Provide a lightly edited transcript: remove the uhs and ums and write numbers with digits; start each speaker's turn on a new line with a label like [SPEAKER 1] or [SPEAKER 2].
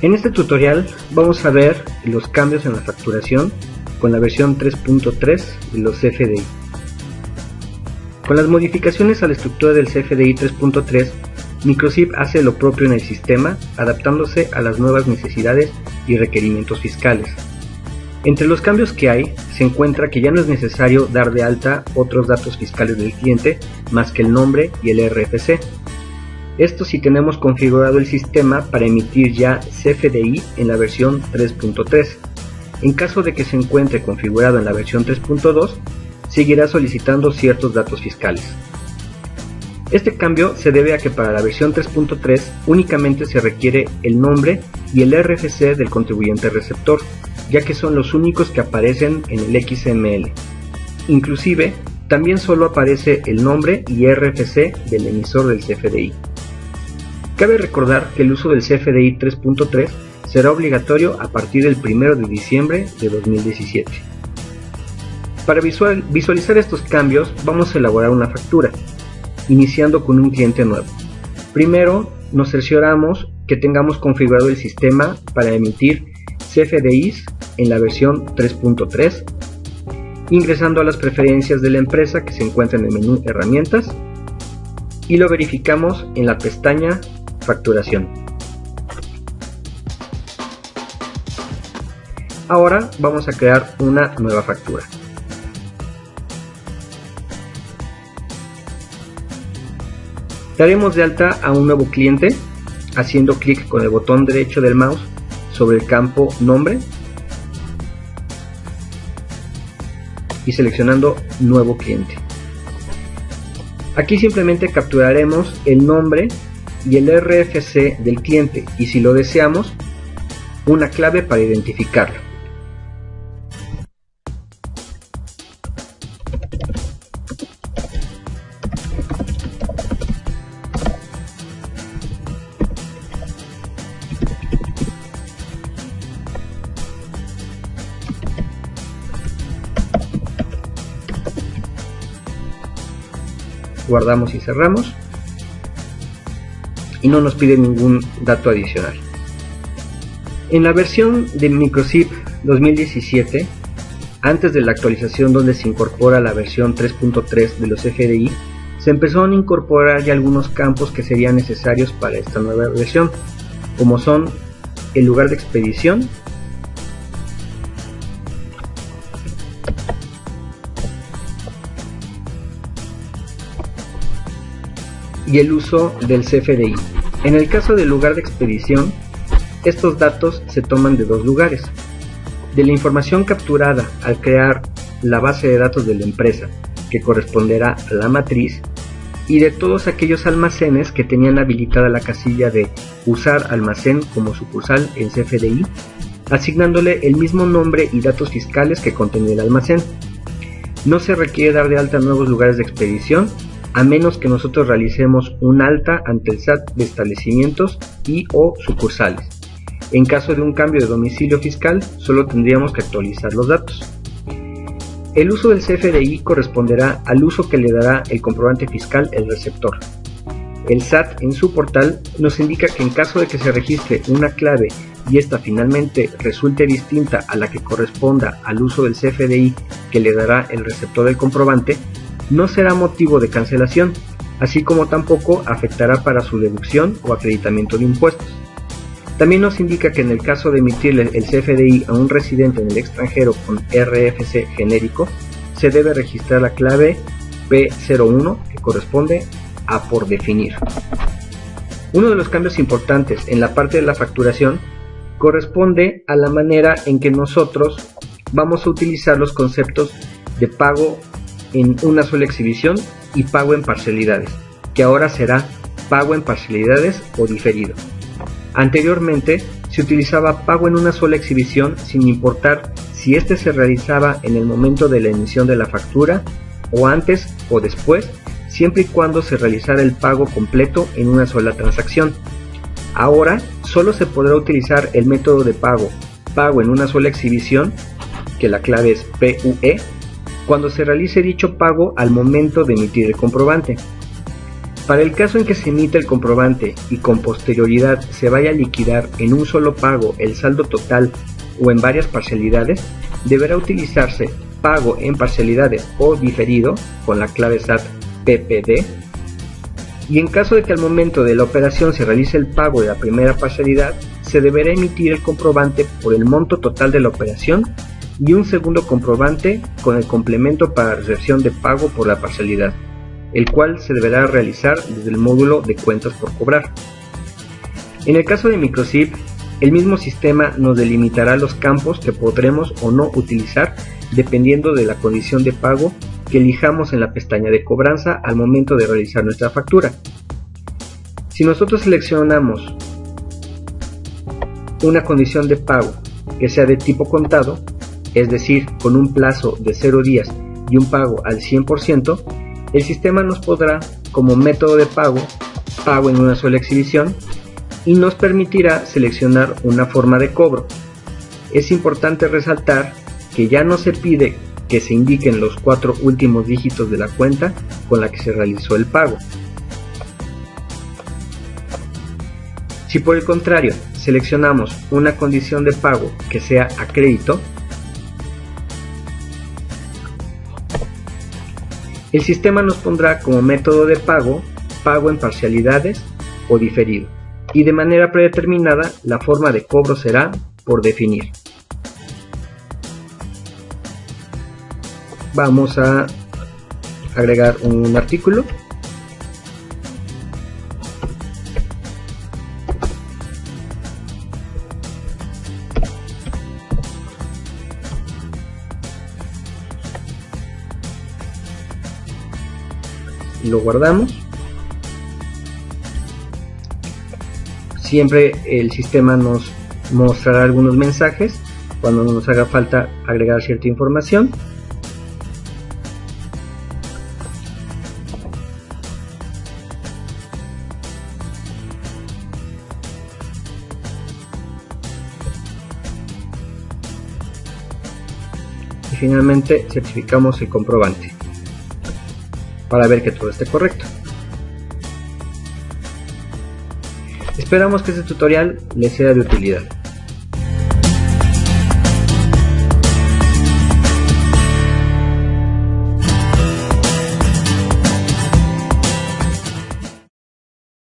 [SPEAKER 1] En este tutorial vamos a ver los cambios en la facturación con la versión 3.3 de los CFDI. Con las modificaciones a la estructura del CFDI 3.3, Microchip hace lo propio en el sistema, adaptándose a las nuevas necesidades y requerimientos fiscales. Entre los cambios que hay, se encuentra que ya no es necesario dar de alta otros datos fiscales del cliente más que el nombre y el RFC. Esto si tenemos configurado el sistema para emitir ya CFDI en la versión 3.3. En caso de que se encuentre configurado en la versión 3.2, seguirá solicitando ciertos datos fiscales. Este cambio se debe a que para la versión 3.3 únicamente se requiere el nombre y el RFC del contribuyente receptor, ya que son los únicos que aparecen en el XML. Inclusive, también solo aparece el nombre y RFC del emisor del CFDI. Cabe recordar que el uso del CFDI 3.3 será obligatorio a partir del 1 de diciembre de 2017. Para visualizar estos cambios, vamos a elaborar una factura, iniciando con un cliente nuevo. Primero, nos cercioramos que tengamos configurado el sistema para emitir CFDIs en la versión 3.3, ingresando a las preferencias de la empresa que se encuentra en el menú Herramientas, y lo verificamos en la pestaña Facturación. Ahora vamos a crear una nueva factura. Daremos de alta a un nuevo cliente haciendo clic con el botón derecho del mouse sobre el campo Nombre y seleccionando Nuevo cliente. Aquí simplemente capturaremos el nombre y el RFC del cliente y, si lo deseamos, una clave para identificarlo. Guardamos y cerramos, y no nos pide ningún dato adicional. En la versión de Microchip 2017, antes de la actualización donde se incorpora la versión 3.3 de los CFDI, se empezaron a incorporar ya algunos campos que serían necesarios para esta nueva versión, como son el lugar de expedición, y el uso del CFDI. En el caso del lugar de expedición, estos datos se toman de dos lugares: de la información capturada al crear la base de datos de la empresa, que corresponderá a la matriz, y de todos aquellos almacenes que tenían habilitada la casilla de usar almacén como sucursal en CFDI, asignándole el mismo nombre y datos fiscales que contenía el almacén. No se requiere dar de alta nuevos lugares de expedición, a menos que nosotros realicemos un alta ante el SAT de establecimientos y o sucursales. En caso de un cambio de domicilio fiscal, solo tendríamos que actualizar los datos. El uso del CFDI corresponderá al uso que le dará el comprobante fiscal el receptor. El SAT en su portal nos indica que en caso de que se registre una clave y esta finalmente resulte distinta a la que corresponda al uso del CFDI que le dará el receptor del comprobante, no será motivo de cancelación, así como tampoco afectará para su deducción o acreditamiento de impuestos. También nos indica que en el caso de emitirle el CFDI a un residente en el extranjero con RFC genérico, se debe registrar la clave P01 que corresponde a por definir. Uno de los cambios importantes en la parte de la facturación corresponde a la manera en que nosotros vamos a utilizar los conceptos de pago en una sola exhibición y pago en parcialidades, que ahora será pago en parcialidades o diferido. Anteriormente se utilizaba pago en una sola exhibición sin importar si este se realizaba en el momento de la emisión de la factura o antes o después, siempre y cuando se realizara el pago completo en una sola transacción. Ahora solo se podrá utilizar el método de pago en una sola exhibición, que la clave es PUE, cuando se realice dicho pago al momento de emitir el comprobante. Para el caso en que se emita el comprobante y con posterioridad se vaya a liquidar en un solo pago el saldo total o en varias parcialidades, deberá utilizarse pago en parcialidades o diferido con la clave SAT PPD, y en caso de que al momento de la operación se realice el pago de la primera parcialidad, se deberá emitir el comprobante por el monto total de la operación y un segundo comprobante con el complemento para recepción de pago por la parcialidad, el cual se deberá realizar desde el módulo de cuentas por cobrar. En el caso de Microsip, el mismo sistema nos delimitará los campos que podremos o no utilizar dependiendo de la condición de pago que elijamos en la pestaña de cobranza al momento de realizar nuestra factura. Si nosotros seleccionamos una condición de pago que sea de tipo contado, es decir, con un plazo de 0 días y un pago al 100%, el sistema nos pondrá como método de pago en una sola exhibición y nos permitirá seleccionar una forma de cobro. Es importante resaltar que ya no se pide que se indiquen los 4 últimos dígitos de la cuenta con la que se realizó el pago. Si por el contrario seleccionamos una condición de pago que sea a crédito, el sistema nos pondrá como método de pago en parcialidades o diferido, y de manera predeterminada la forma de cobro será por definir. Vamos a agregar un artículo. Lo guardamos. Siempre el sistema nos mostrará algunos mensajes cuando nos haga falta agregar cierta información. Y finalmente certificamos el comprobante para ver que todo esté correcto. Esperamos que este tutorial les sea de utilidad.